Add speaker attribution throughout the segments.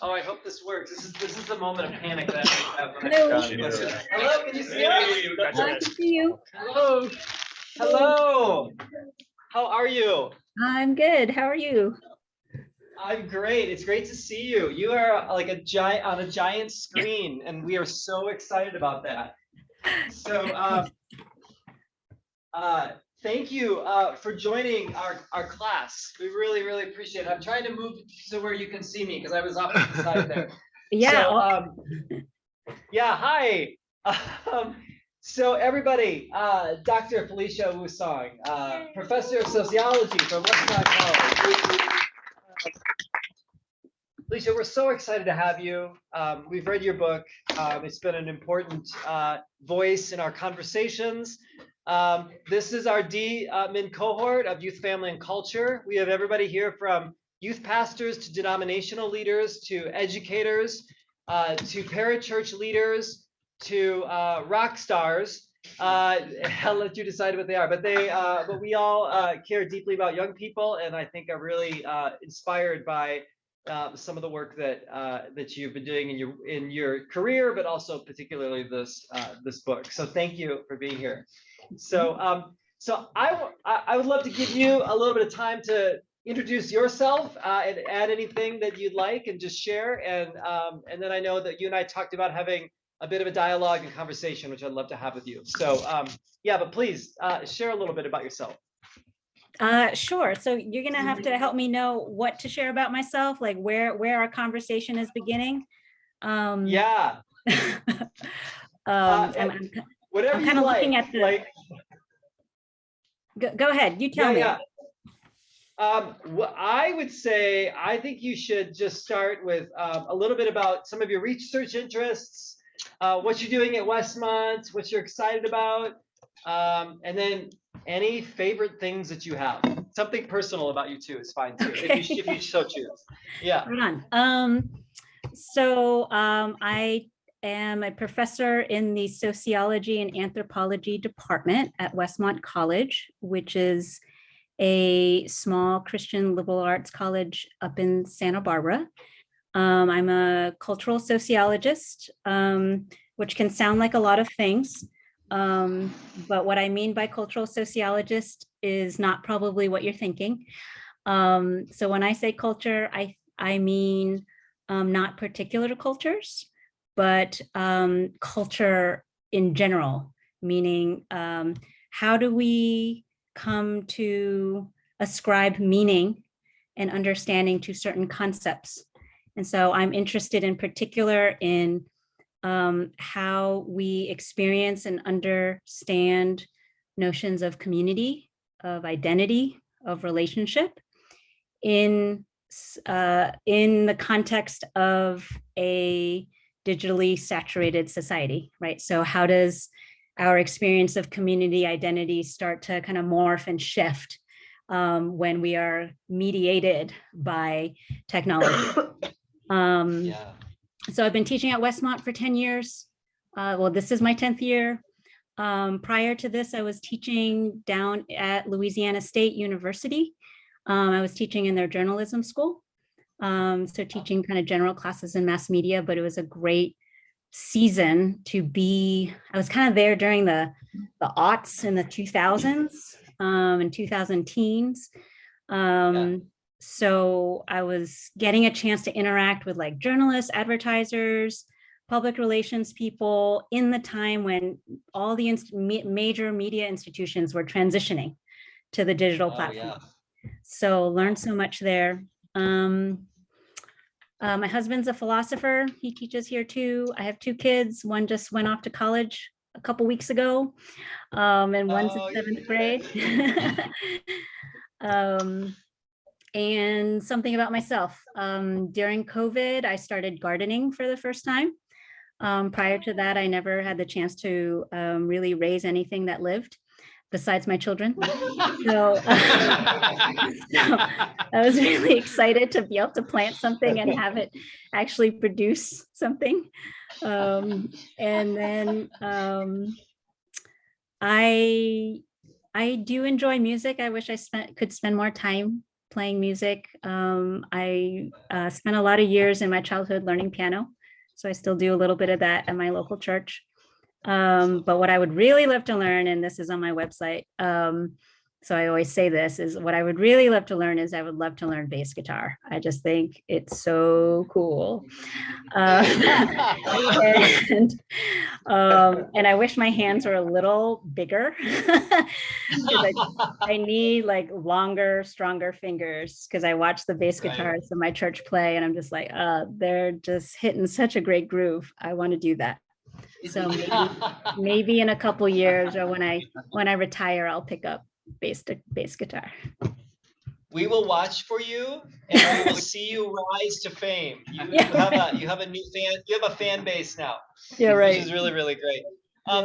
Speaker 1: Oh, I hope this works. This is the moment of panic that I have when
Speaker 2: Hello.
Speaker 1: Hello, can you see us?
Speaker 2: I can see you.
Speaker 1: Hello. Hello. How are you?
Speaker 2: I'm good. How are you?
Speaker 1: I'm great. It's great to see you. You are like a giant on a giant screen, and we are so excited about that. So, thank you for joining our class. We really, really appreciate it. I'm trying to move to where you can see me because I was off to the side there.
Speaker 2: Yeah.
Speaker 1: So, yeah, hi. So everybody, Dr. Felicia Wusong, Professor of Sociology from Westmont College. Felicia, we're so excited to have you. We've read your book. It's been an important voice in our conversations. This is our D-Min cohort of Youth, Family, and Culture. We have everybody here from youth pastors to denominational leaders to educators to parachurch leaders to rock stars. I'll let you decide what they are, but we all care deeply about young people, and I think are really inspired by some of the work that you've been doing in your career, but also particularly this book. So thank you for being here. So I would love to give you a little bit of time to introduce yourself and add anything that you'd like, and just share. And then I know that you and I talked about having a bit of a dialogue and conversation, which I'd love to have with you. So yeah, but please share a little bit about yourself.
Speaker 2: Sure. So you're gonna have to help me know what to share about myself, like where our conversation is beginning.
Speaker 1: Yeah. Whatever
Speaker 2: I'm kind of looking at the. Go ahead. You tell me.
Speaker 1: Yeah. What I would say, I think you should just start with a little bit about some of your research interests, what you're doing at Westmont, what you're excited about, and then any favorite things that you have. Something personal about you too is fine too, okay. if you so choose. Yeah.
Speaker 2: Right on. So I am a professor in the sociology and anthropology department at Westmont College, which is a small Christian liberal arts college up in Santa Barbara. I'm a cultural sociologist, which can sound like a lot of things. But what I mean by cultural sociologist is not probably what you're thinking. So when I say culture, I mean not particular cultures, but culture in general, meaning how do we come to ascribe meaning and understanding to certain concepts. And so I'm interested in particular in how we experience and understand notions of community, of identity, of relationship in the context of a digitally saturated society, right? So how does our experience of community identity start to kind of morph and shift when we are mediated by technology? So I've been teaching at Westmont for 10 years. Well, this is my 10th year. Prior to this, I was teaching down at Louisiana State University. I was teaching in their journalism school. So teaching kind of general classes in mass media, but it was a great season to be. I was kind of there during the aughts in the 2000s and 2000 teens. So I was getting a chance to interact with like journalists, advertisers, public relations people in the time when all the major media institutions were transitioning to the digital platform. So learned so much there. My husband's a philosopher. He teaches here too. I have 2 kids. One just went off to college a couple weeks ago, and one's in 7th grade. And something about myself. During COVID, I started gardening for the first time. Prior to that, I never had the chance to really raise anything that lived besides my children. So I was really excited to be able to plant something and have it actually produce something. And then I do enjoy music. I wish I could spend more time playing music. I spent a lot of years in my childhood learning piano. So I still do a little bit of that at my local church. But what I would really love to learn, and this is on my website, so I always say this, is what I would really love to learn is I would love to learn bass guitar. I just think it's so cool. And I wish my hands were a little bigger because I need like longer, stronger fingers because I watch the bass guitarists in my church play and I'm just like, they're just hitting such a great groove. I want to do that. So maybe in a couple years or when I retire, I'll pick up bass guitar.
Speaker 1: We will watch for you and we will see you rise to fame. You have a new fan, you have a fan base now.
Speaker 2: Yeah, right.
Speaker 1: Which is really, really great.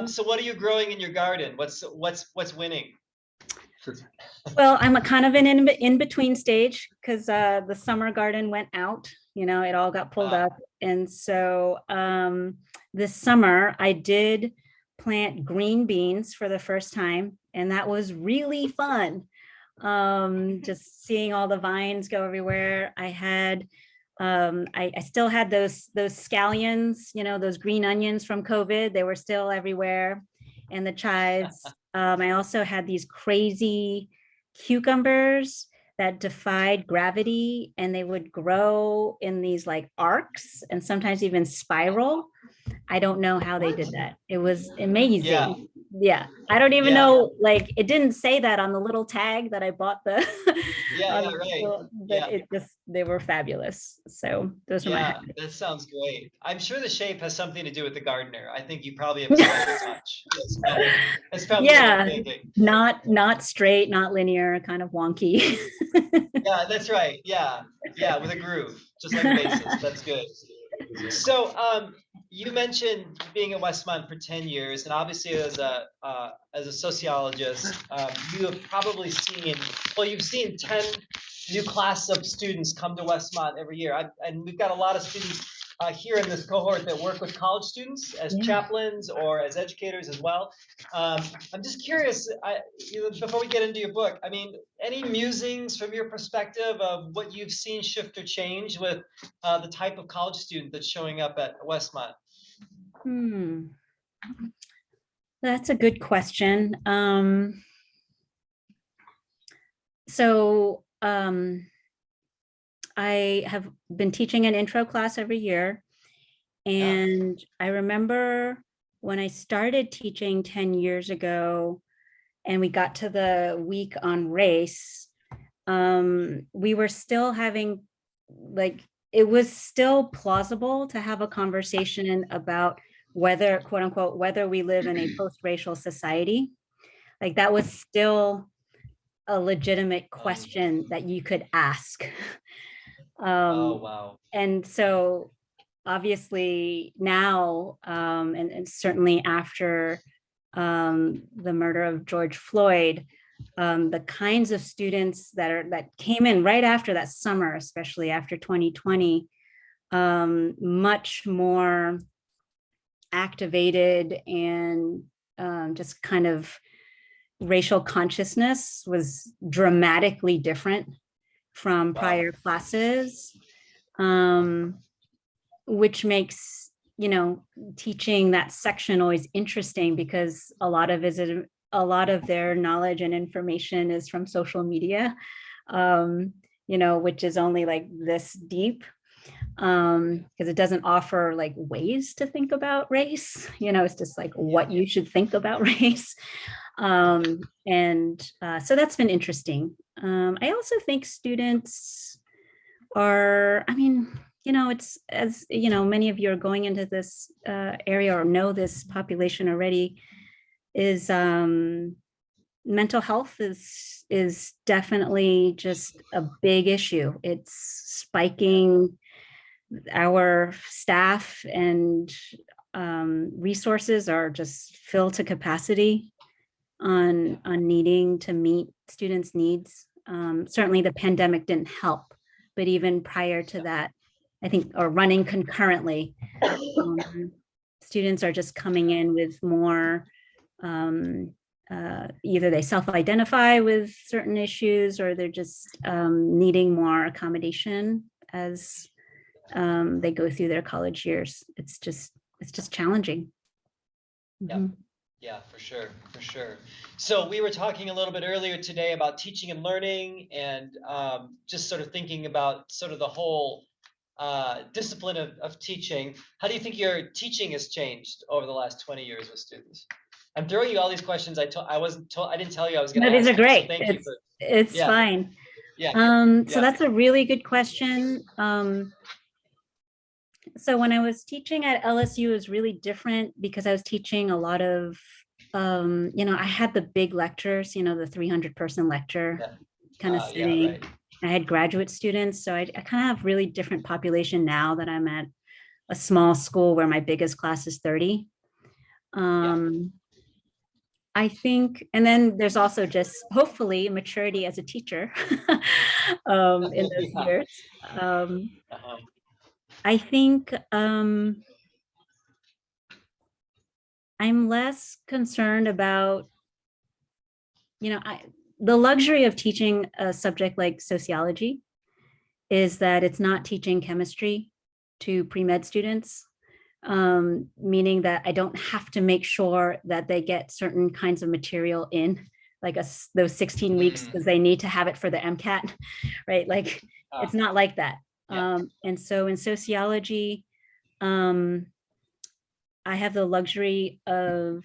Speaker 1: So what are you growing in your garden? What's winning?
Speaker 2: Well, I'm a kind of an in-between stage because the summer garden went out, it all got pulled up. And so this summer I did plant green beans for the first time. And that was really fun. Just seeing all the vines go everywhere. I had, I still had those scallions, those green onions from COVID. They were still everywhere, and the chives. I also had these crazy cucumbers that defied gravity, and they would grow in these like arcs and sometimes even spiral. I don't know how they did that. It was amazing. Yeah. I don't even know, like, it didn't say that on the little tag that I bought the, they were fabulous. So those are my
Speaker 1: that sounds great. I'm sure the shape has something to do with the gardener. I think you probably have a special touch. That's probably
Speaker 2: not straight, not linear, kind of wonky.
Speaker 1: Yeah, that's right. Yeah, with a groove, just like a bassist. That's good. So you mentioned being at Westmont for 10 years, and obviously as a sociologist, you have probably seen, you've seen 10 new class of students come to Westmont every year. And we've got a lot of students here in this cohort that work with college students as chaplains or as educators as well. I'm just curious, before we get into your book, I mean, any musings from your perspective of what you've seen shift or change with the type of college student that's showing up at Westmont?
Speaker 2: That's a good question. I have been teaching an intro class every year. And I remember when I started teaching 10 years ago and we got to the week on race, we were still having, like, it was still plausible to have a conversation about whether, quote unquote, whether we live in a post-racial society. Like, that was still a legitimate question that you could ask. And so obviously now, and certainly after the murder of George Floyd, the kinds of students that came in right after that summer, especially after 2020, much more activated, and just kind of racial consciousness was dramatically different from prior classes, which makes, teaching that section always interesting because a lot of their knowledge and information is from social media, which is only like this deep, because it doesn't offer like ways to think about race. It's just like what you should think about race. So that's been interesting. I also think students are, it's, as many of you are going into this area or know this population already, is mental health is definitely just a big issue. It's spiking. Our staff and resources are just filled to capacity on needing to meet students' needs. Certainly the pandemic didn't help, but even prior to that, I think, or running concurrently, students are just coming in with more either they self-identify with certain issues or they're just needing more accommodation as they go through their college years. It's just challenging.
Speaker 1: Yeah. Yeah, for sure, for sure. So we were talking a little bit earlier today about teaching and learning, and just sort of thinking about sort of the whole discipline of teaching. How do you think your teaching has changed over the last 20 years with students? I'm throwing you all these questions. I didn't tell you I was going
Speaker 2: No,
Speaker 1: to
Speaker 2: these
Speaker 1: ask
Speaker 2: are
Speaker 1: you. So
Speaker 2: great.
Speaker 1: thank you for.
Speaker 2: It's
Speaker 1: Yeah,
Speaker 2: fine.
Speaker 1: yeah,
Speaker 2: So
Speaker 1: yeah,
Speaker 2: that's a really good question. So when I was teaching at LSU, it was really different because I was teaching a lot of, I had the big lectures, the 300-person lecture
Speaker 1: yeah.
Speaker 2: kind of
Speaker 1: Yeah,
Speaker 2: setting.
Speaker 1: right.
Speaker 2: I had graduate students, so I kind of have really different population now that I'm at a small school where my biggest class is 30.
Speaker 1: Yeah.
Speaker 2: I think, and then there's also just hopefully maturity as a teacher in those
Speaker 1: Yeah.
Speaker 2: years.
Speaker 1: Uh-huh.
Speaker 2: I think I'm less concerned about, the luxury of teaching a subject like sociology is that it's not teaching chemistry to pre-med students, meaning that I don't have to make sure that they get certain kinds of material in, like those 16 weeks, because they need to have it for the MCAT, right? Like it's not like that.
Speaker 1: Yeah.
Speaker 2: And so in sociology, I have the luxury of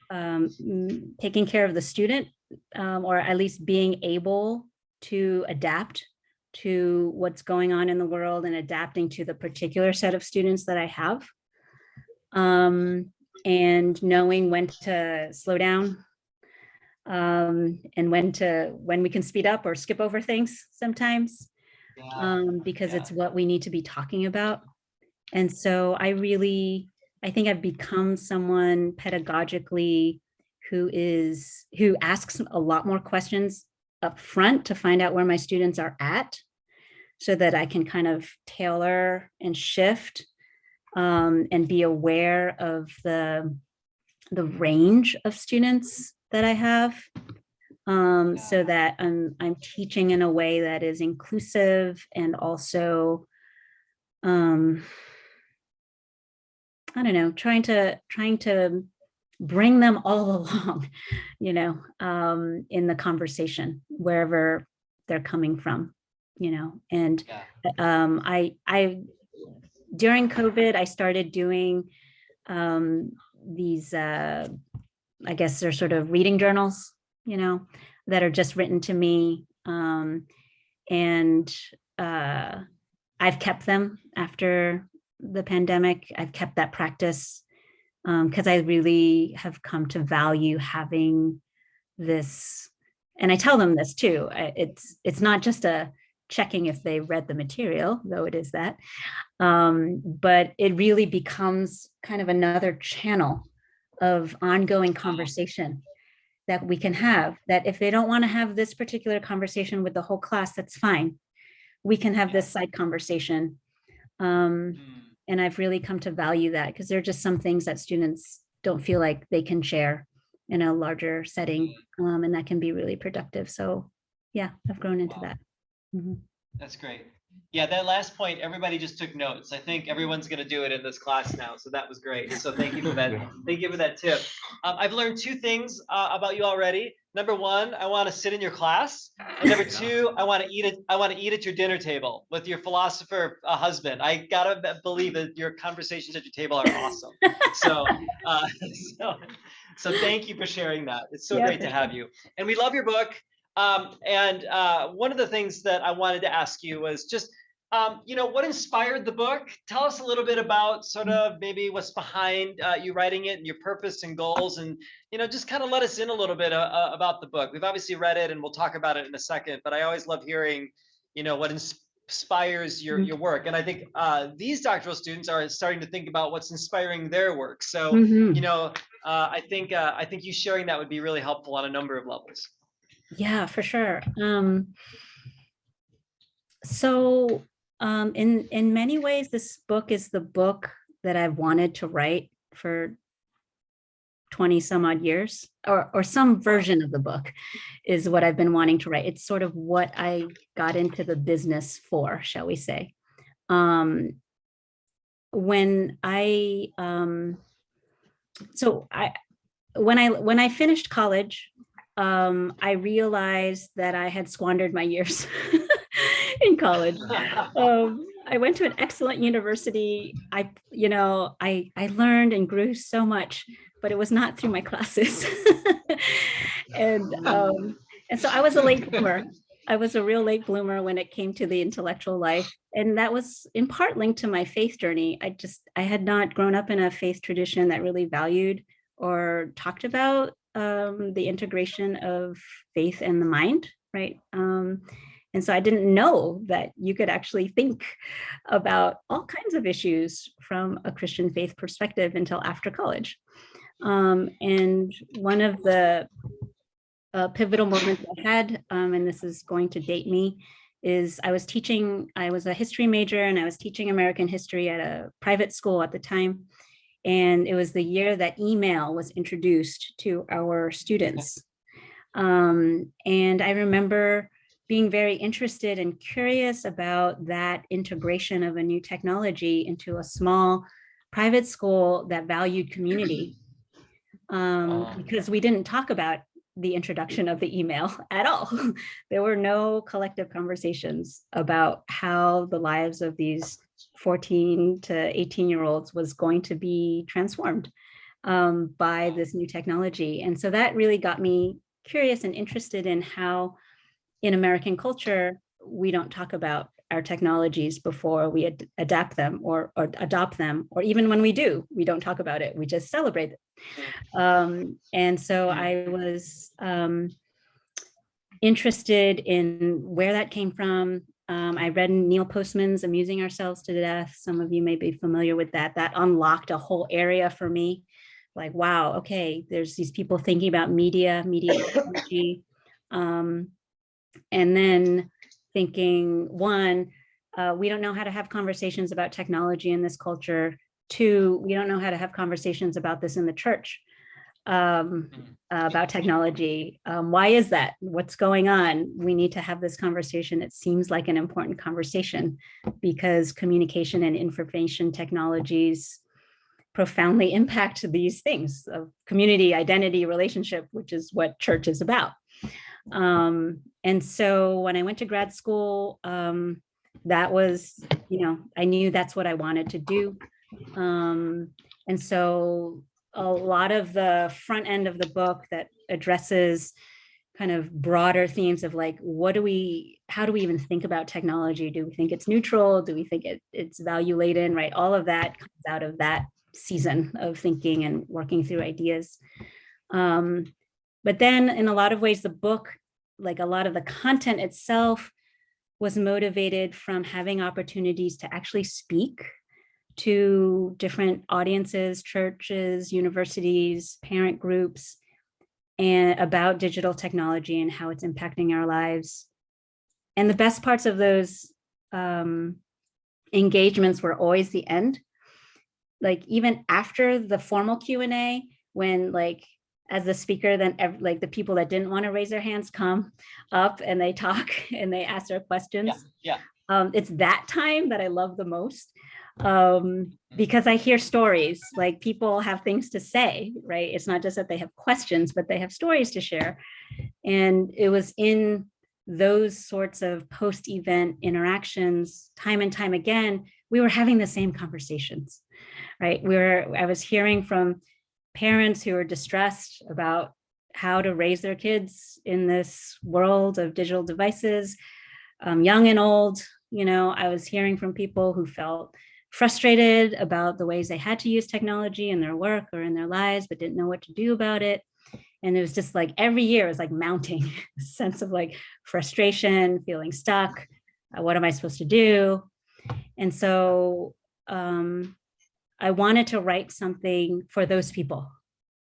Speaker 2: taking care of the student, or at least being able to adapt to what's going on in the world and adapting to the particular set of students that I have. And knowing when to slow down, and when we can speed up or skip over things sometimes,
Speaker 1: Yeah.
Speaker 2: because
Speaker 1: Yeah.
Speaker 2: it's what we need to be talking about. And so I think I've become someone pedagogically who asks a lot more questions up front to find out where my students are at, so that I can kind of tailor and shift, and be aware of the range of students that I have, so that I'm teaching in a way that is inclusive and also, I don't know, trying to bring them all along, in the conversation wherever they're coming from, and
Speaker 1: Yeah.
Speaker 2: I during COVID I started doing these I guess they're sort of reading journals, that are just written to me, and I've kept them after the pandemic. I've kept that practice because I really have come to value having this. And I tell them this too. It's not just a checking if they read the material, though it is that, but it really becomes kind of another channel of ongoing conversation that we can have. That if they don't want to have this particular conversation with the whole class, that's fine. We can have this side conversation. And I've really come to value that, because there are just some things that students don't feel like they can share in a larger setting, and that can be really productive. So yeah, I've grown into that.
Speaker 1: That's great. Yeah, that last point, everybody just took notes. I think everyone's going to do it in this class now. So that was great. So thank you for that. Thank you for that tip. I've learned two things about you already. Number one, I want to sit in your class. And number two, I want to eat it. I want to eat at your dinner table with your philosopher husband. I gotta believe that your conversations at your table are awesome. So, so thank you for sharing that. It's so great to have you. And we love your book. And one of the things that I wanted to ask you was just, what inspired the book? Tell us a little bit about sort of maybe what's behind you writing it and your purpose and goals, and, just kind of let us in a little bit about the book. We've obviously read it and we'll talk about it in a second, but I always love hearing, what inspires your work. And I think these doctoral students are starting to think about what's inspiring their work. So, I think you sharing that would be really helpful on a number of levels.
Speaker 2: Yeah, for sure. So in many ways, this book is the book that I've wanted to write for 20 some odd years, or some version of the book is what I've been wanting to write. It's sort of what I got into the business for, shall we say. When I so I when I finished college, I realized that I had squandered my years in college. I went to an excellent university. I learned and grew so much, but it was not through my classes. and and so I was a late bloomer. I was a real late bloomer when it came to the intellectual life. And that was in part linked to my faith journey. I had not grown up in a faith tradition that really valued or talked about the integration of faith and the mind, right? And so I didn't know that you could actually think about all kinds of issues from a Christian faith perspective until after college. And one of the pivotal moments I had, and this is going to date me, is I was a history major and I was teaching American history at a private school at the time. And it was the year that email was introduced to our students. And I remember being very interested and curious about that integration of a new technology into a small private school that valued community. Because we didn't talk about the introduction of the email at all. There were no collective conversations about how the lives of these 14 to 18-year-olds was going to be transformed by this new technology. And so that really got me curious and interested in how in American culture, we don't talk about our technologies before we adapt them or adopt them, or even when we do, we don't talk about it, we just celebrate it. And so I was interested in where that came from. I read Neil Postman's Amusing Ourselves to Death. Some of you may be familiar with that. That unlocked a whole area for me. Like, wow, okay, there's these people thinking about media technology. And then thinking, one, we don't know how to have conversations about technology in this culture. Two, we don't know how to have conversations about this in the church, about technology. Why is that? What's going on? We need to have this conversation. It seems like an important conversation because communication and information technologies profoundly impact these things of community, identity, relationship, which is what church is about. And so when I went to grad school, that was, I knew that's what I wanted to do. And so a lot of the front end of the book that addresses kind of broader themes of like, how do we even think about technology? Do we think it's neutral? Do we think it's value laden, right? All of that comes out of that season of thinking and working through ideas. But then in a lot of ways, the book, like a lot of the content itself, was motivated from having opportunities to actually speak to different audiences, churches, universities, parent groups, and about digital technology and how it's impacting our lives. And the best parts of those engagements were always the end. Like even after the formal Q&A, when like, as the speaker, then like the people that didn't want to raise their hands come up and they talk and they ask their questions.
Speaker 1: Yeah.
Speaker 2: It's that time that I love the most, because I hear stories, like people have things to say, right? It's not just that they have questions, but they have stories to share. And it was in those sorts of post-event interactions, time and time again, we were having the same conversations, right? I was hearing from parents who are distressed about how to raise their kids in this world of digital devices, young and old. I was hearing from people who felt frustrated about the ways they had to use technology in their work or in their lives, but didn't know what to do about it. And it was just like every year it was like mounting a sense of like frustration, feeling stuck. What am I supposed to do? And so I wanted to write something for those people,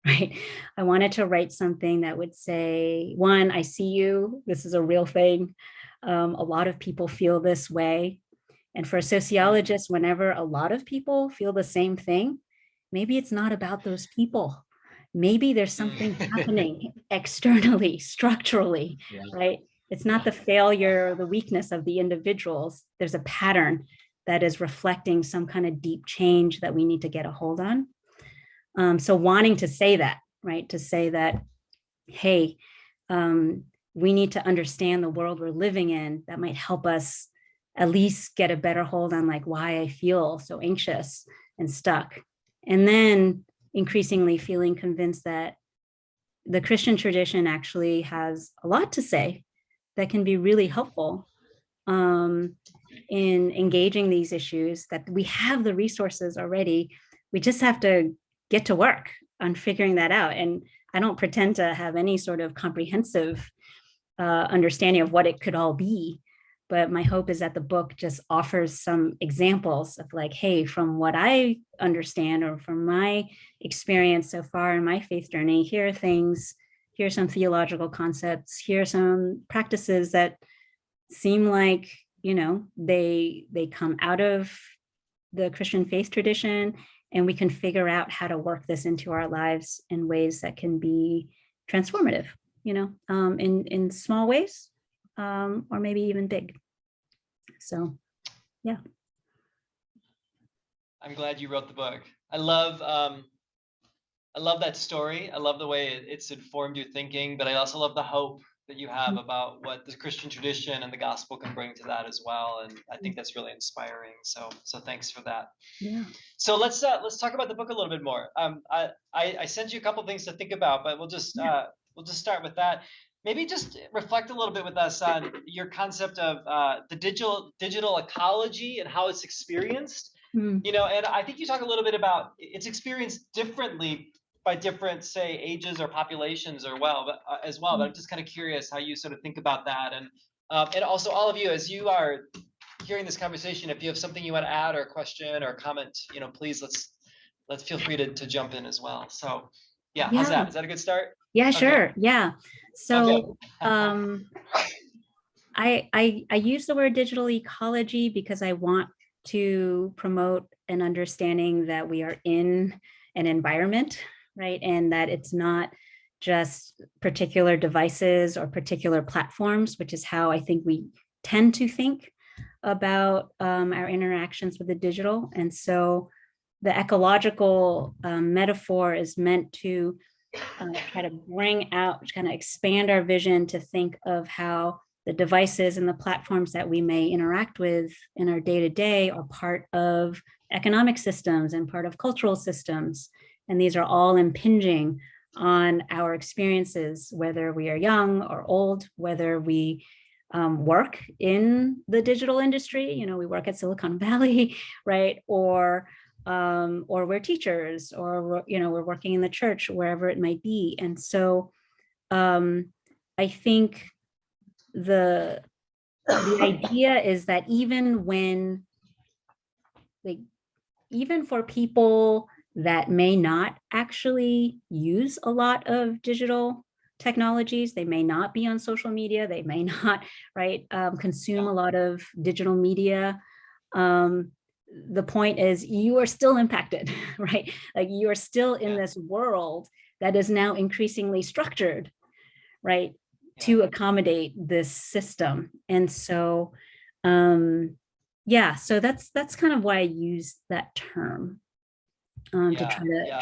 Speaker 2: right? I wanted to write something that would say, one, I see you, this is a real thing. A lot of people feel this way. And for a sociologist, whenever a lot of people feel the same thing, maybe it's not about those people. maybe there's something happening externally, structurally,
Speaker 1: Yeah.
Speaker 2: right? It's not the failure or the weakness of the individuals. There's a pattern that is reflecting some kind of deep change that we need to get a hold on. So wanting to say that, right? To say that, hey, we need to understand the world we're living in, that might help us at least get a better hold on like why I feel so anxious and stuck. And then increasingly feeling convinced that the Christian tradition actually has a lot to say that can be really helpful in engaging these issues, that we have the resources already. We just have to get to work on figuring that out. And I don't pretend to have any sort of comprehensive understanding of what it could all be. But my hope is that the book just offers some examples of like, hey, from what I understand or from my experience so far in my faith journey, here are things, here are some theological concepts, here are some practices that seem like, you know, they come out of the Christian faith tradition, and we can figure out how to work this into our lives in ways that can be transformative, you know, in small ways, or maybe even big. So, yeah.
Speaker 1: I'm glad you wrote the book. I love that story. I love the way it's informed your thinking, but I also love the hope that you have about what the Christian tradition and the gospel can bring to that as well. And I think that's really inspiring. So thanks for that.
Speaker 2: Yeah.
Speaker 1: So let's talk about the book a little bit more. I sent you a couple things to think about, but we'll just start with that. Maybe just reflect a little bit with us on your concept of the digital ecology and how it's experienced. You know, and I think you talk a little bit about it's experienced differently by different, say, ages or populations as well. But I'm just kind of curious how you sort of think about that, and also all of you, as you are hearing this conversation, if you have something you want to add or a question or a comment, you know, please let's feel free to jump in as well. So yeah, how's that? Is that a good start?
Speaker 2: Yeah, sure.
Speaker 1: Okay.
Speaker 2: Yeah. So I use the word digital ecology because I want to promote an understanding that we are in an environment, right? And that it's not just particular devices or particular platforms, which is how I think we tend to think about our interactions with the digital. And so the ecological metaphor is meant to try to bring out, kind of expand our vision to think of how the devices and the platforms that we may interact with in our day-to-day are part of economic systems and part of cultural systems. And these are all impinging on our experiences, whether we are young or old, whether we work in the digital industry, you know, we work at Silicon Valley, right? Or we're teachers, or, you know, we're working in the church, wherever it might be. And so I think the idea is that even when, like, even for people that may not actually use a lot of digital technologies, they may not be on social media, they may not, right, consume a lot of digital media. The point is you are still impacted, right? Like you are still in this world that is now increasingly structured, right, to accommodate this system. And so, so that's kind of why I use that term, to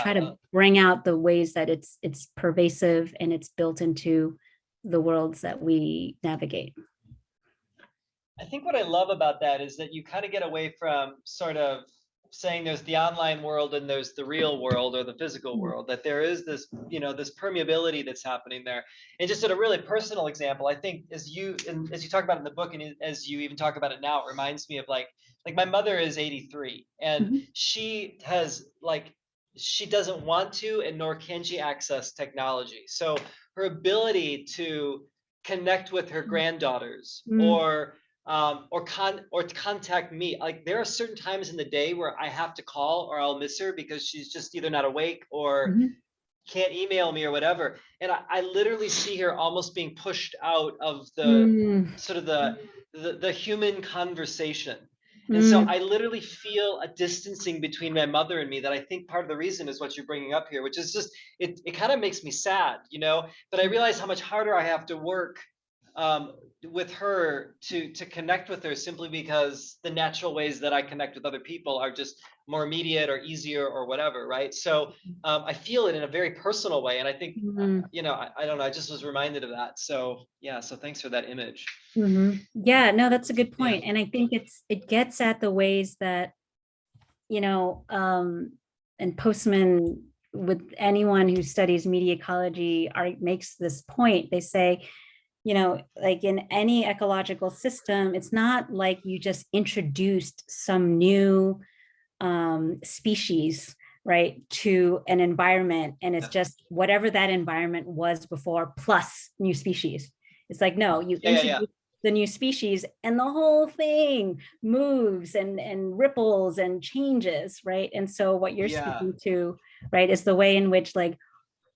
Speaker 2: try to bring out the ways that it's pervasive and it's built into the worlds that we navigate.
Speaker 1: I think what I love about that is that you kind of get away from sort of saying there's the online world and there's the real world or the physical world, that there is this, you know, this permeability that's happening there. And just at a really personal example, I think as you talk about it in the book, and as you even talk about it now, it reminds me of like my mother is 83, and she has she doesn't want to, and nor can she access technology. So her ability to connect with her granddaughters or contact me. Like there are certain times in the day where I have to call or I'll miss her because she's just either not awake or can't email me or whatever. And I literally see her almost being pushed out of the sort of the human conversation. And so
Speaker 2: Mm.
Speaker 1: I literally feel a distancing between my mother and me that I think part of the reason is what you're bringing up here, which is just, it kind of makes me sad, you know, but I realize how much harder I have to work um, with her to connect with her, simply because the natural ways that I connect with other people are just more immediate or easier or whatever, right? So I feel it in a very personal way. And I think,
Speaker 2: Mm.
Speaker 1: you know, I don't know, I just was reminded of that. So yeah, so thanks for that image.
Speaker 2: Yeah, no, that's a good
Speaker 1: Yeah.
Speaker 2: point. And I think it gets at the ways that, and Postman, with anyone who studies media ecology, makes this point. They say, like in any ecological system, it's not like you just introduced some new species, right, to an environment, and it's
Speaker 1: Yeah.
Speaker 2: just whatever that environment was before plus new species. It's like, no, you
Speaker 1: Yeah. Yeah.
Speaker 2: introduce the new species and the whole thing moves and ripples and changes, right? And so what you're
Speaker 1: Yeah.
Speaker 2: speaking to, right, is the way in which, like,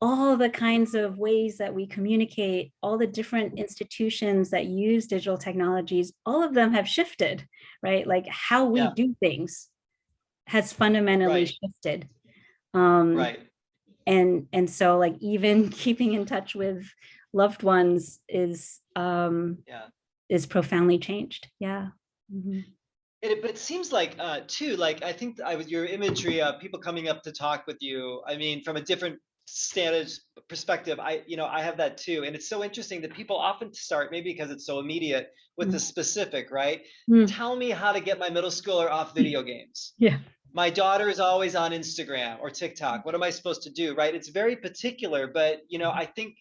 Speaker 2: all the kinds of ways that we communicate, all the different institutions that use digital technologies, all of them have shifted, right? Like how we
Speaker 1: Yeah.
Speaker 2: do things has fundamentally
Speaker 1: Right.
Speaker 2: shifted. Um,
Speaker 1: Right.
Speaker 2: and so, like, even keeping in touch with loved ones
Speaker 1: Yeah.
Speaker 2: is profoundly changed. Yeah. Mhm.
Speaker 1: But it seems like too, like I think I was your imagery of people coming up to talk with you. I mean, from a different standard perspective, I have that too. And it's so interesting that people often start, maybe because it's so immediate, with the
Speaker 2: Mm.
Speaker 1: specific, right?
Speaker 2: Mm.
Speaker 1: Tell me how to get my middle schooler off video games.
Speaker 2: Yeah.
Speaker 1: My daughter is always on Instagram or TikTok. What am I supposed to do? Right? It's very particular, but I think,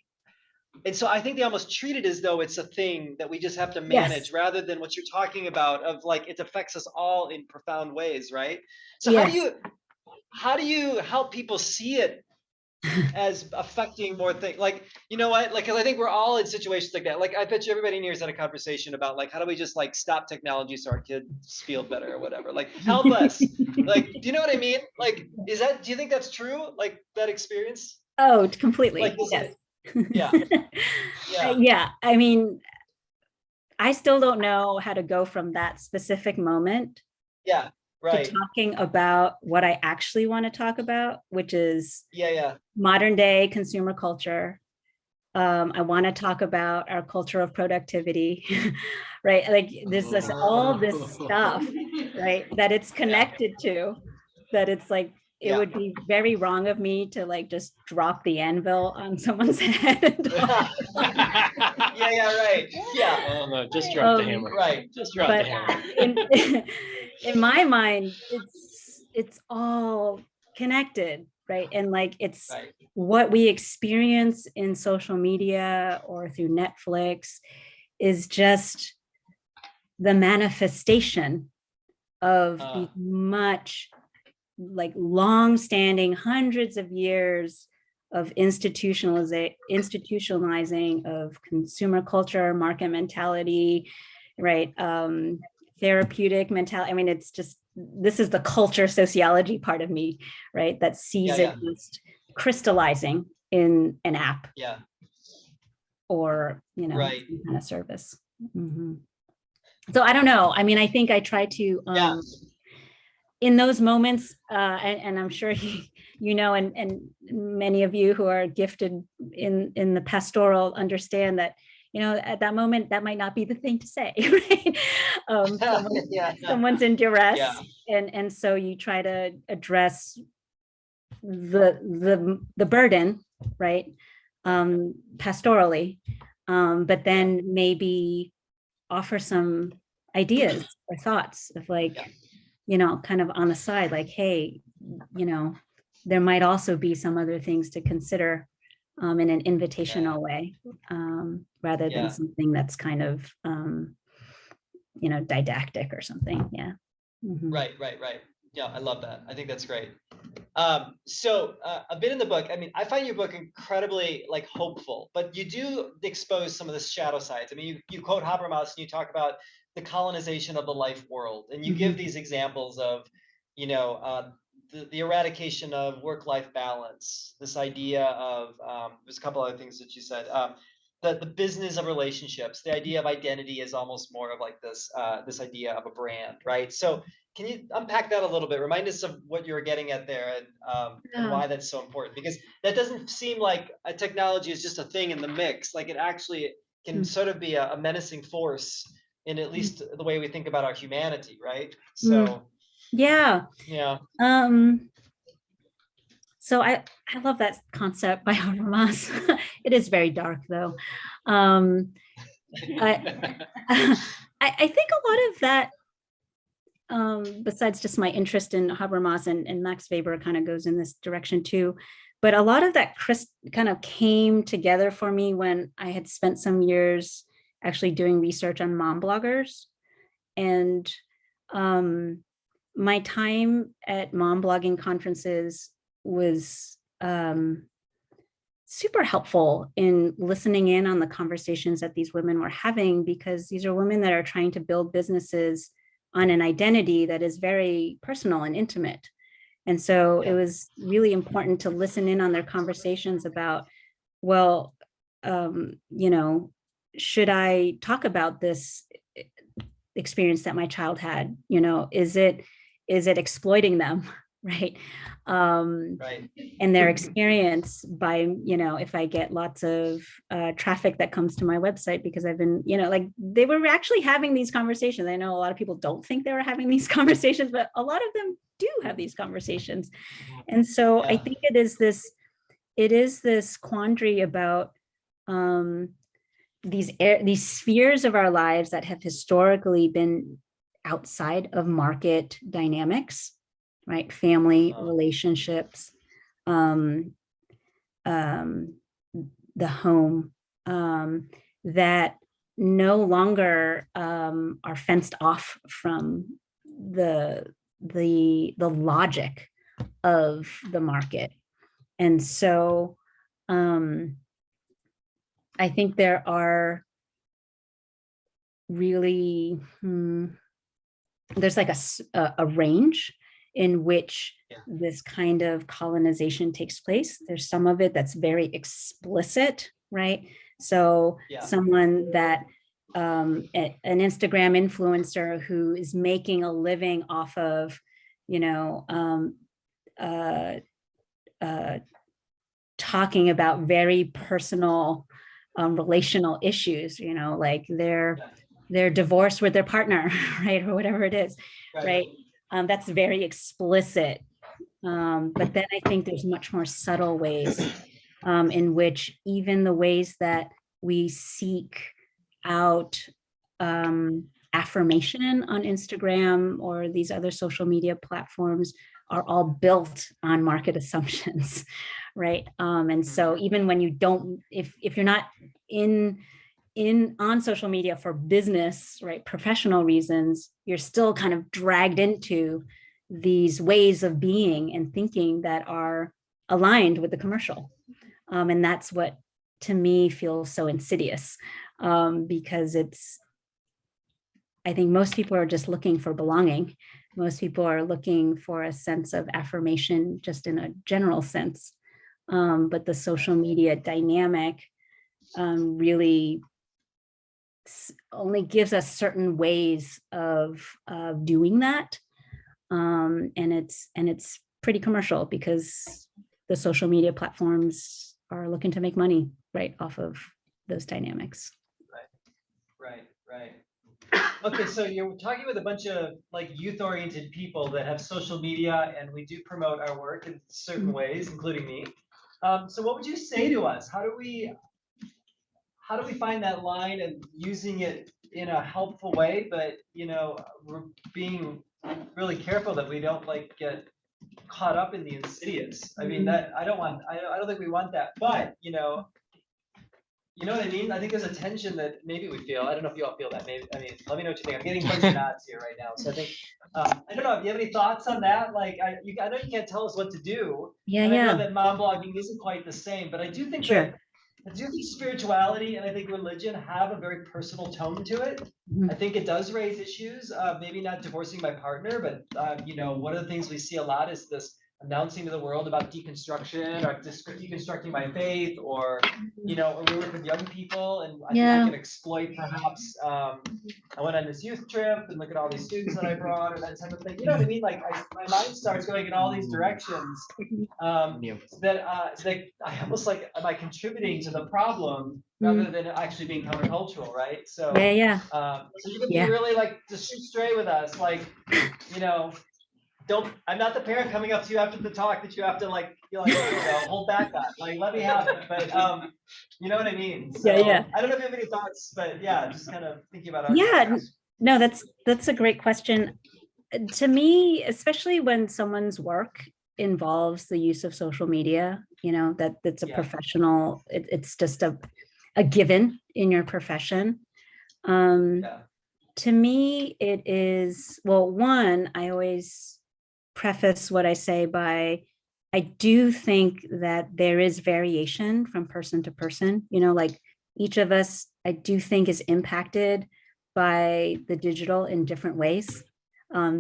Speaker 1: and so I think they almost treat it as though it's a thing that we just have to
Speaker 2: Yes.
Speaker 1: manage, rather than what you're talking about of like it affects us all in profound ways, right? So
Speaker 2: Yes.
Speaker 1: how do you help people see it as affecting more things? Like, you know what? Like, because I think we're all in situations like that. Like, I bet you everybody in here has had a conversation about like how do we just like stop technology so our kids feel better or whatever. Like, help us. Like, do you know what I mean? Like, do you think that's true? Like that experience?
Speaker 2: Oh,
Speaker 1: Like
Speaker 2: completely.
Speaker 1: this,
Speaker 2: Yes.
Speaker 1: yeah, yeah,
Speaker 2: Yeah. I mean, I still don't know how to go from that specific moment
Speaker 1: yeah,
Speaker 2: to
Speaker 1: right.
Speaker 2: talking about what I actually want to talk about, which is
Speaker 1: Yeah, yeah.
Speaker 2: modern day consumer culture. I want to talk about our culture of productivity, right? Like this all this stuff, right? That it's
Speaker 1: Yeah,
Speaker 2: connected to, that it's like it
Speaker 1: yeah.
Speaker 2: would be very wrong of me to like just drop the anvil on someone's head.
Speaker 1: Yeah, yeah, right. Yeah,
Speaker 3: Oh no, just drop the
Speaker 2: um,
Speaker 3: hammer.
Speaker 1: right.
Speaker 3: Just drop the
Speaker 2: but
Speaker 3: hammer.
Speaker 2: in in my mind, it's all connected, right? And like it's
Speaker 1: Right.
Speaker 2: what we experience in social media or through Netflix is just the manifestation of
Speaker 1: Uh,
Speaker 2: the much, like, long-standing hundreds of years of institutionalizing of consumer culture, market mentality, right? Therapeutic mentality. I mean, it's just, this is the culture sociology part of me, right? That
Speaker 1: yeah,
Speaker 2: sees it
Speaker 1: yeah,
Speaker 2: just crystallizing in an app
Speaker 1: yeah.
Speaker 2: or,
Speaker 1: Right.
Speaker 2: some kind of service. Mhm. So I don't know. I mean, I think I try to,
Speaker 1: Yeah.
Speaker 2: in those moments, and I'm sure and many of you who are gifted in the pastoral understand that, at that moment that might not be the thing to say, right?
Speaker 1: Yeah.
Speaker 2: Someone's in
Speaker 1: Yeah.
Speaker 2: duress, and so you try to address the burden, right? Pastorally, but then maybe offer some ideas or thoughts of,
Speaker 1: Yeah.
Speaker 2: like, kind of on the side, like, hey, you know, there might also be some other things to consider, in an
Speaker 1: Yeah.
Speaker 2: invitational way, rather than
Speaker 1: Yeah.
Speaker 2: something that's kind of, didactic or something. Yeah. Mhm.
Speaker 1: Right. Right. Right. Yeah. I love that. I think that's great. So a bit in the book, I mean, I find your book incredibly like hopeful, but you do expose some of the shadow sides. I mean, you quote Habermas and you talk about the colonization of the life world, and you give
Speaker 2: Mhm.
Speaker 1: these examples of, the eradication of work-life balance, this idea of, there's a couple other things that you said, the business of relationships. The idea of identity is almost more of like this idea of a brand, right? So can you unpack that a little bit? Remind us of what you were getting at there, and
Speaker 2: Yeah.
Speaker 1: why that's so important, because that doesn't seem like a technology is just a thing in the mix. Like it actually can
Speaker 2: Mm,
Speaker 1: sort of be a menacing force in at
Speaker 2: mm,
Speaker 1: least the way we think about our humanity, right?
Speaker 2: mm.
Speaker 1: So
Speaker 2: Yeah.
Speaker 1: yeah.
Speaker 2: Um, so I love that concept by Habermas. It is very dark though. Um, I I think a lot of that, besides just my interest in Habermas and Max Weber kind of goes in this direction too. But a lot of that kind of came together for me when I had spent some years actually doing research on mom bloggers. And um, my time at mom blogging conferences was super helpful in listening in on the conversations that these women were having, because these are women that are trying to build businesses on an identity that is very personal and intimate. And so it
Speaker 1: Yeah.
Speaker 2: was really important to listen in on their conversations about, well, you know, should I talk about this experience that my child had? You know, is it exploiting them? Right. Um,
Speaker 1: Right.
Speaker 2: and their experience by, if I get lots of traffic that comes to my website because I've been, like they were actually having these conversations. I know a lot of people don't think they were having these conversations, but a lot of them do have these conversations. And so I
Speaker 1: Yeah.
Speaker 2: think it is this quandary about um, these spheres of our lives that have historically been outside of market dynamics, right? Family
Speaker 1: Uh,
Speaker 2: relationships, um, um, the home, that no longer are fenced off from the logic of the market. And so I think there are really there's like a range in which
Speaker 1: yeah.
Speaker 2: this kind of colonization takes place. There's some of it that's very explicit, right? So
Speaker 1: Yeah.
Speaker 2: someone that an Instagram influencer who is making a living off of, you know, uh, uh, talking about very personal relational issues, like
Speaker 1: Yeah.
Speaker 2: their divorce with their partner, right, or whatever it is,
Speaker 1: Right.
Speaker 2: right? That's very explicit. But then I think there's much more subtle ways in which even the ways that we seek out affirmation on Instagram or these other social media platforms are all built on market assumptions, right? And so even when you don't, if you're not in on social media for business, right, professional reasons, you're still kind of dragged into these ways of being and thinking that are aligned with the commercial. And that's what to me feels so insidious, because I think most people are just looking for belonging. Most people are looking for a sense of affirmation just in a general sense. But the social media dynamic really only gives us certain ways of doing that. And it's pretty commercial because the social media platforms are looking to make money right off of those dynamics.
Speaker 1: Right. Right. Okay, so you're talking with a bunch of like youth-oriented people that have social media, and we do promote our work in certain ways, including me. So what would you say to us? How do we find that line and using it in a helpful way, but we're being really careful that we don't like get caught up in the insidious. I mean, that I don't think we want that, but you know what I mean? I think there's a tension that maybe we feel. I don't know if you all feel that. Maybe, I mean, let me know what you think. I'm getting a bunch of nods here right now. So I think, I don't know. Do you have any thoughts on that? Like, I know you can't tell us what to do,
Speaker 2: Yeah,
Speaker 1: and I know
Speaker 2: yeah,
Speaker 1: that mom blogging isn't quite the same, but I do think
Speaker 2: sure.
Speaker 1: spirituality and I think religion have a very personal tone to it. I
Speaker 2: Mhm.
Speaker 1: think it does raise issues. Maybe not divorcing my partner, but one of the things we see a lot is this announcing to the world about deconstruction or deconstructing my faith, or, you know, or we work with young people, and I think I can exploit perhaps, I went on this youth trip and look at all these students that I brought or that type of thing. You know what I mean? Like my mind starts going in all these directions. That I almost like, am I contributing to the problem rather than actually being countercultural, right? So,
Speaker 2: Yeah.
Speaker 1: so you can be really like, just shoot straight with us, like, you know, I'm not the parent coming up to you after the talk that you have to like, you know, hold back on, like, let me have it. But, you know what I mean? So I don't know if you have any thoughts, but yeah, just kind of thinking about our conversation.
Speaker 2: No, that's a great question. To me, especially when someone's work involves the use of social media, you know, that's a professional, it's just a given in your profession. To me, it is, well, one, I always preface what I say by, I do think that there is variation from person to person, you know, like each of us, I do think is impacted by the digital in different ways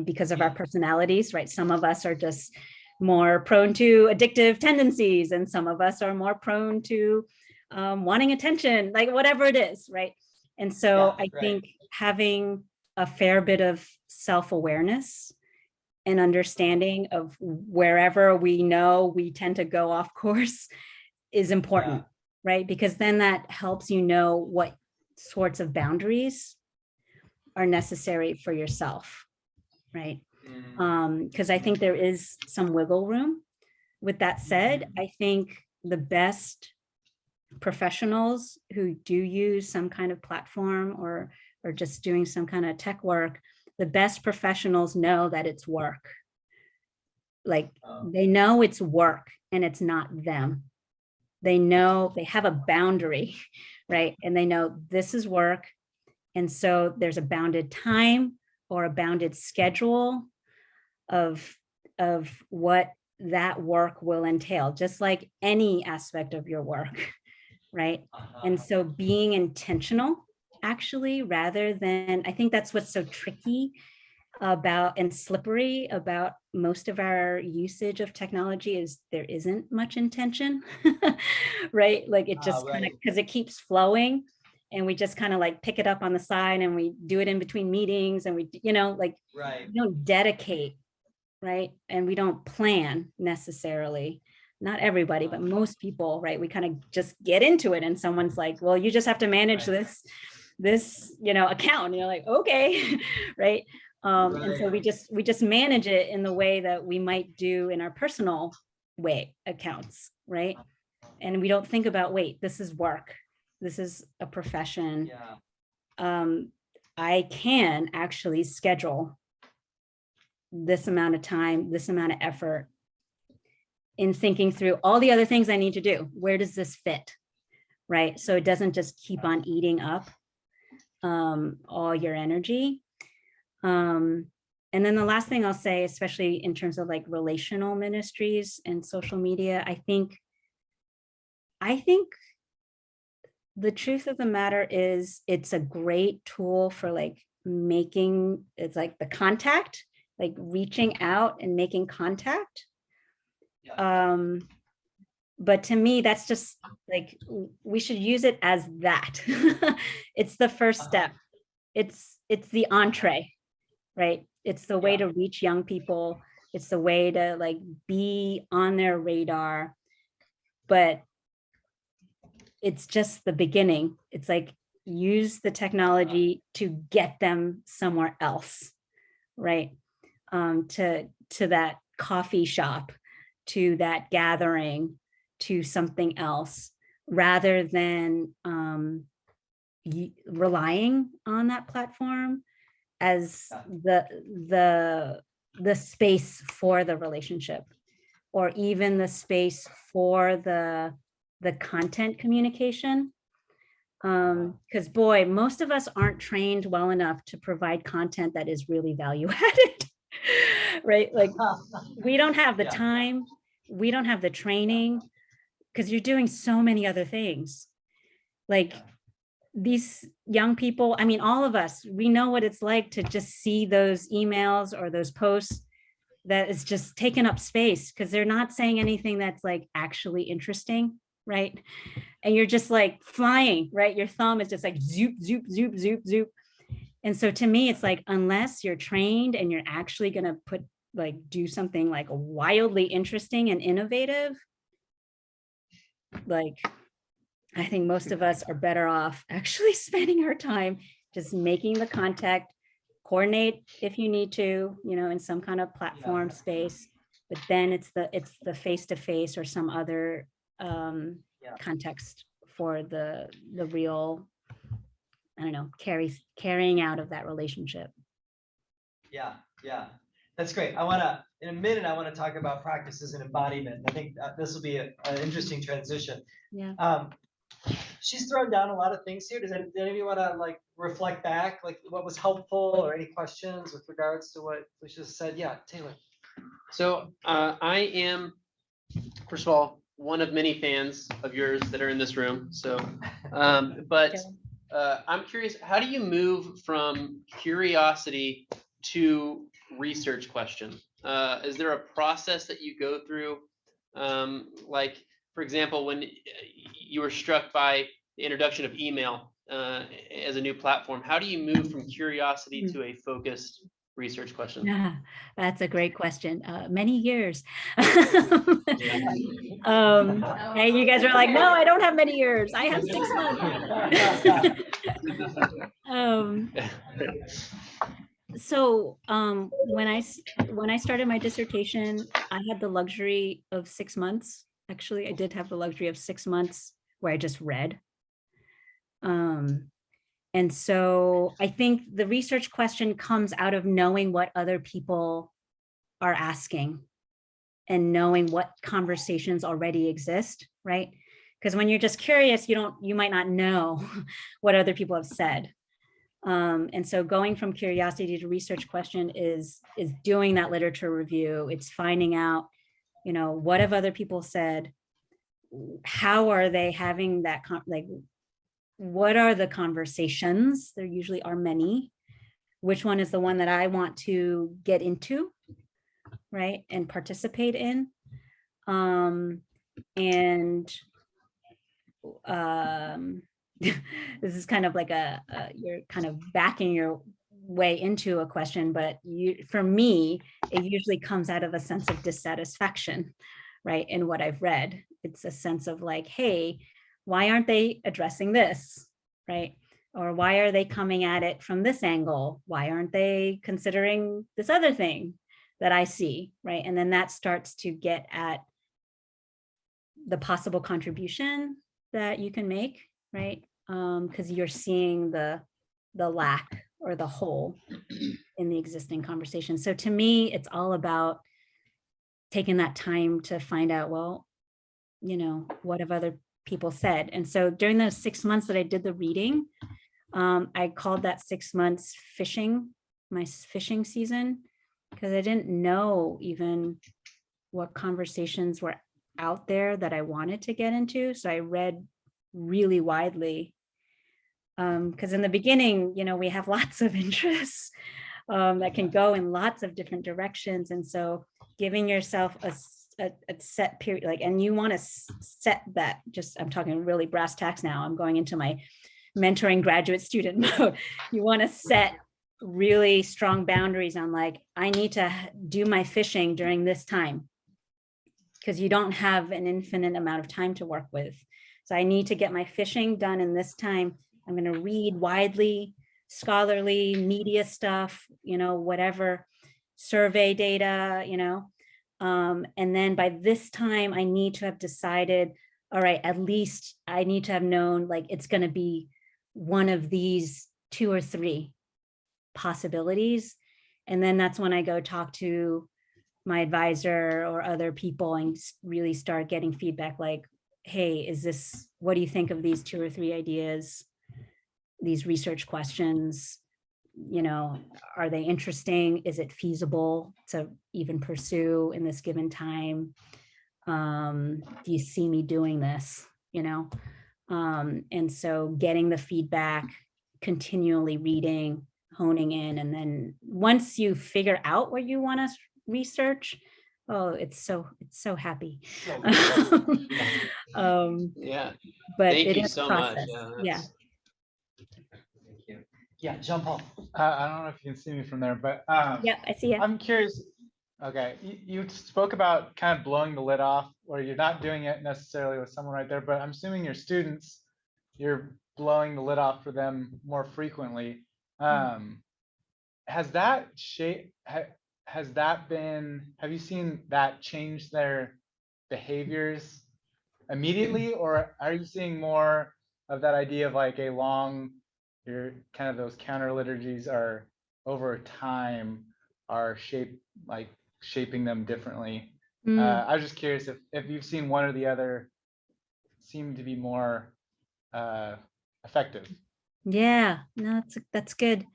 Speaker 2: because of our personalities, right? Some of us are just more prone to addictive tendencies, and some of us are more prone to wanting attention, like whatever it is, right? And so I think having a fair bit of self-awareness and understanding of wherever we know we tend to go off course is important, right? Because then that helps you know what sorts of boundaries are necessary for yourself, right? Because I think there is some wiggle room. With that said, I think the best professionals who do use some kind of platform or just doing some kind of tech work, the best professionals know that it's work. Like they know it's work and it's not them. They know they have a boundary, right? And they know this is work. And so there's a bounded time or a bounded schedule of what that work will entail, just like any aspect of your work, right? And so being intentional, actually, rather than, I think that's what's so tricky about and slippery about most of our usage of technology is there isn't much intention, right? Like it just kind of, because it keeps flowing and we just kind of like pick it up on the side and we do it in between meetings and we, you know, like we don't dedicate, right? And we don't plan necessarily. Not everybody, but most people, right? We kind of just get into it and someone's like, well, you just have to manage this, you know, account. And you're like, okay, right? And so we just manage it in the way that we might do in our personal way accounts, right? And we don't think about, wait, this is work. This is a profession. I can actually schedule this amount of time, this amount of effort in thinking through all the other things I need to do. Where does this fit? Right? So it doesn't just keep on eating up all your energy. And then the last thing I'll say, especially in terms of like relational ministries and social media, I think the truth of the matter is it's a great tool for like making, it's like the contact, like reaching out and making contact. But to me, that's just like, we should use it as that. It's the first step. It's the entree, right? It's the way to reach young people. It's the way to like be on their radar, but it's just the beginning. It's like use the technology to get them somewhere else, right? To that coffee shop, to that gathering, to something else, rather than relying on that platform as the space for the relationship, or even the space for the content communication. Because boy, most of us aren't trained well enough to provide content that is really value added, right? Like we don't have the time, we don't have the training, because you're doing so many other things. Like these young people, I mean, all of us, we know what it's like to just see those emails or those posts that is just taking up space because they're not saying anything that's like actually interesting, right? And you're just like flying, right? Your thumb is just like zoop, zoop, zoop, zoop, zoop. And so to me, it's like, unless you're trained and you're actually going to do something like wildly interesting and innovative, like, I think most of us are better off actually spending our time just making the contact, coordinate if you need to, in some kind of platform space, but then it's the face-to-face or some other context for the real, I don't know, carrying out of that relationship.
Speaker 1: Yeah, that's great. In a minute, I want to talk about practices and embodiment. I think this will be an interesting transition.
Speaker 2: Yeah.
Speaker 1: She's thrown down a lot of things here. Does any of you want to like reflect back, like what was helpful or any questions with regards to what Felicia said? Yeah, Taylor.
Speaker 3: So I am, first of all, one of many fans of yours that are in this room. So, but I'm curious, how do you move from curiosity to research question? Is there a process that you go through? Like, for example, when you were struck by the introduction of email as a new platform, how do you move from curiosity to a focused research question?
Speaker 2: Yeah, that's a great question. Many years. And you guys are like, no, I don't have many years. I have 6 months. So when I started my dissertation, I had the luxury of 6 months. Actually, I did have the luxury of 6 months where I just read. And so I think the research question comes out of knowing what other people are asking and knowing what conversations already exist, right? Because when you're just curious, you might not know what other people have said. And so going from curiosity to research question is doing that literature review. It's finding out, what have other people said? How are they having that, what are the conversations? There usually are many. Which one is the one that I want to get into, right? And participate in. This is kind of like you're kind of backing your way into a question, but for me, it usually comes out of a sense of dissatisfaction, right? In what I've read, it's a sense of like, hey, why aren't they addressing this, right? Or why are they coming at it from this angle? Why aren't they considering this other thing that I see, right? And then that starts to get at the possible contribution that you can make, right? Because you're seeing the lack or the hole in the existing conversation. So to me, it's all about taking that time to find out, well, what have other people said? And so during those 6 months that I did the reading, I called that 6 months my fishing season, because I didn't know even what conversations were out there that I wanted to get into. So I read really widely, because in the beginning, we have lots of interests that can go in lots of different directions. And so giving yourself a set period, and you want to set that, I'm talking really brass tacks now, I'm going into my mentoring graduate student mode. You want to set really strong boundaries on I need to do my fishing during this time, because you don't have an infinite amount of time to work with. So I need to get my fishing done in this time. I'm going to read widely, scholarly, media stuff, whatever, survey data, and then by this time I need to have decided, all right, at least I need to have known it's going to be one of these 2 or 3 possibilities. And then that's when I go talk to my advisor or other people and really start getting feedback hey, what do you think of these 2 or 3 ideas, these research questions? Are they interesting? Is it feasible to even pursue in this given time? Do you see me doing this? And so getting the feedback, continually reading, honing in, and then once you figure out what you want to research. Oh, it's so happy.
Speaker 3: Yeah.
Speaker 2: But
Speaker 3: Thank
Speaker 2: it
Speaker 3: you
Speaker 2: is
Speaker 3: so much.
Speaker 2: process. Yeah.
Speaker 1: Thank you. Yeah, Jean Paul.
Speaker 4: I don't know if you can see me from there, but
Speaker 2: Yeah, I see you.
Speaker 4: I'm curious. Okay, you spoke about kind of blowing the lid off, or you're not doing it necessarily with someone right there, but I'm assuming your students, you're blowing the lid off for them more frequently. Has that has that been, have you seen that change their behaviors immediately, or are you seeing more of that idea of like a long, your kind of those counter liturgies are over time are shaping them differently? I was just curious if you've seen one or the other seem to be more effective.
Speaker 2: Yeah, no, that's good.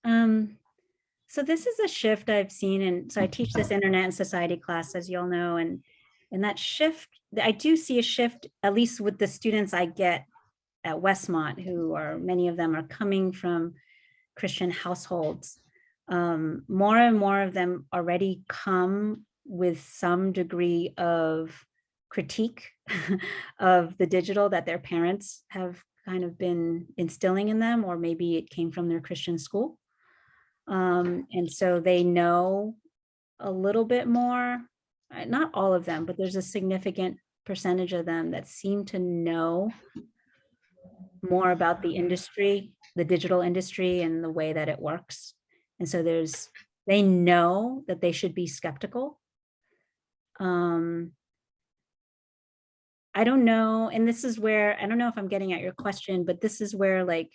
Speaker 2: So this is a shift I've seen, and so I teach this internet and society class, as you all know, and that shift, I do see a shift, at least with the students I get at Westmont, who are, many of them are coming from Christian households. More and more of them already come with some degree of critique of the digital that their parents have kind of been instilling in them, or maybe it came from their Christian school. And so they know a little bit more, not all of them, but there's a significant percentage of them that seem to know more about the industry, the digital industry, and the way that it works. And so they know that they should be skeptical. I don't know, and this is where, I don't know if I'm getting at your question, but this is where like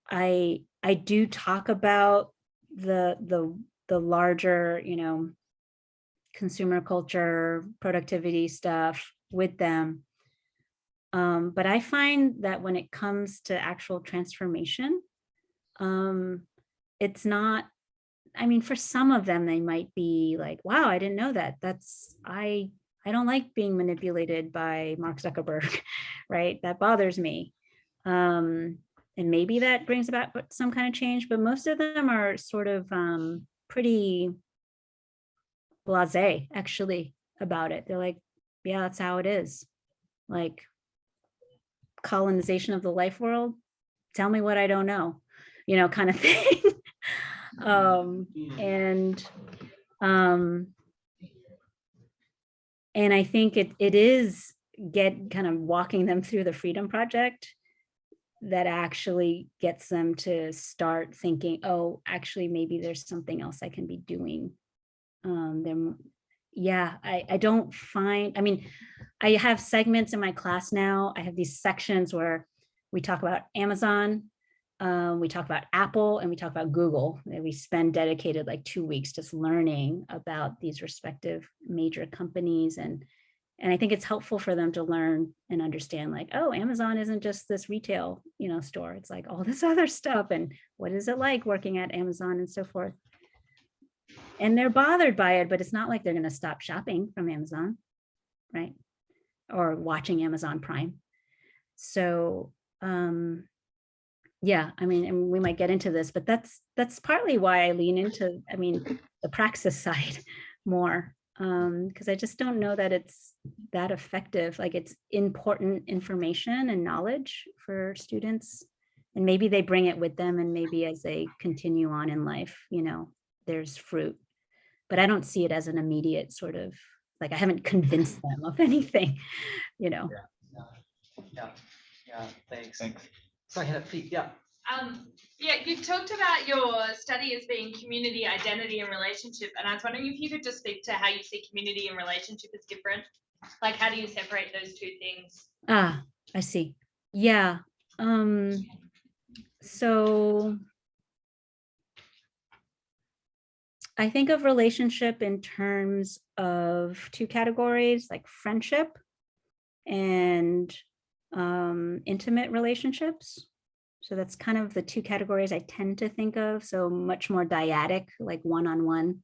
Speaker 2: I do talk about the larger, consumer culture, productivity stuff with them. But I find that when it comes to actual transformation, it's not, I mean, for some of them, they might be like, wow, I didn't know that. I don't like being manipulated by Mark Zuckerberg, right? That bothers me. And maybe that brings about some kind of change, but most of them are sort of pretty blasé actually about it. They're like, yeah, that's how it is. Like colonization of the life world. Tell me what I don't know, kind of thing. And I think it is kind of walking them through the Freedom Project that actually gets them to start thinking, oh, actually, maybe there's something else I can be doing. I don't find, I mean, I have segments in my class now. I have these sections where we talk about Amazon, we talk about Apple, and we talk about Google. And we spend dedicated like 2 weeks just learning about these respective major companies. And I think it's helpful for them to learn and understand like, oh, Amazon isn't just this retail, store. It's like all this other stuff. And what is it like working at Amazon and so forth? And they're bothered by it, but it's not like they're going to stop shopping from Amazon, right? Or watching Amazon Prime. So, yeah, I mean, and we might get into this, but that's partly why I lean into, the praxis side more, because I just don't know that it's that effective. Like it's important information and knowledge for students, and maybe they bring it with them, and maybe as they continue on in life, there's fruit. But I don't see it as an immediate sort of, like I haven't convinced them of anything,
Speaker 1: Yeah, thanks. Sorry, Pete, yeah.
Speaker 5: You talked about your study as being community, identity, and relationship, and I was wondering if you could just speak to how you see community and relationship as different. Like, how do you separate those two things?
Speaker 2: I see. Yeah. So I think of relationship in terms of two categories, like friendship and intimate relationships. So that's kind of the two categories I tend to think of. So much more dyadic, like one-on-one.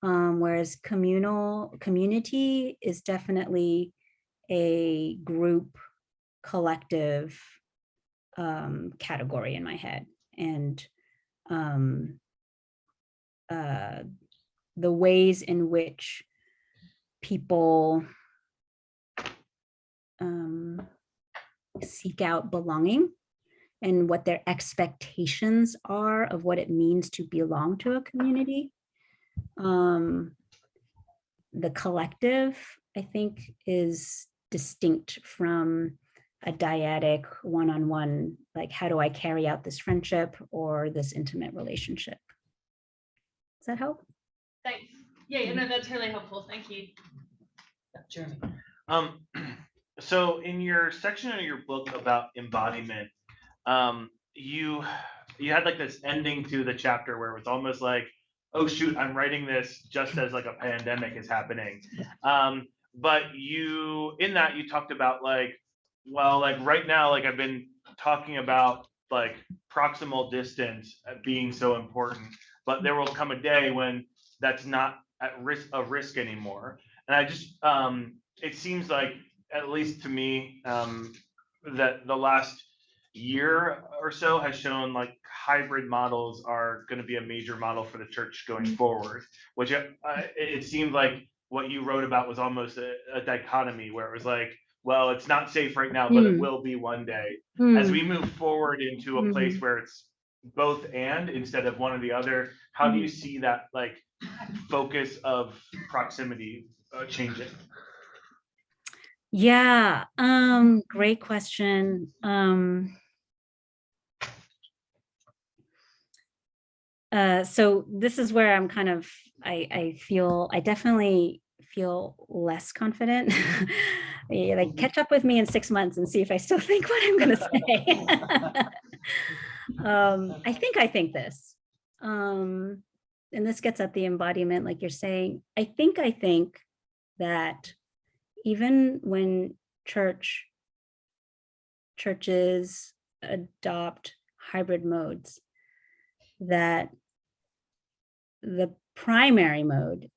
Speaker 2: Whereas community is definitely a group, collective category in my head. And the ways in which people seek out belonging and what their expectations are of what it means to belong to a community. The collective, I think, is distinct from a dyadic one-on-one, like how do I carry out this friendship or this intimate relationship? Does that help?
Speaker 5: Thanks. Yeah, no, that's really helpful. Thank you.
Speaker 1: Jeremy.
Speaker 6: So in your section of your book about embodiment, you had like this ending to the chapter where it was almost like, oh shoot, I'm writing this just as like a pandemic is happening. But in that you talked about like, well, like right now, like I've been talking about like proximal distance being so important, but there will come a day when that's not at risk anymore. And I just, it seems like, at least to me, that the last year or so has shown like hybrid models are going to be a major model for the church going forward, which it seemed like what you wrote about was almost a dichotomy where it was like, well, it's not safe right now, but it will be one day. As we move forward into a place where it's both and instead of one or the other, how do you see that like focus of proximity changing?
Speaker 2: Yeah, great question. So this is where I'm kind of, I definitely feel less confident. Yeah, like catch up with me in 6 months and see if I still think what I'm gonna say. I think this. And this gets at the embodiment, like you're saying. I think that even when churches adopt hybrid modes, that the primary mode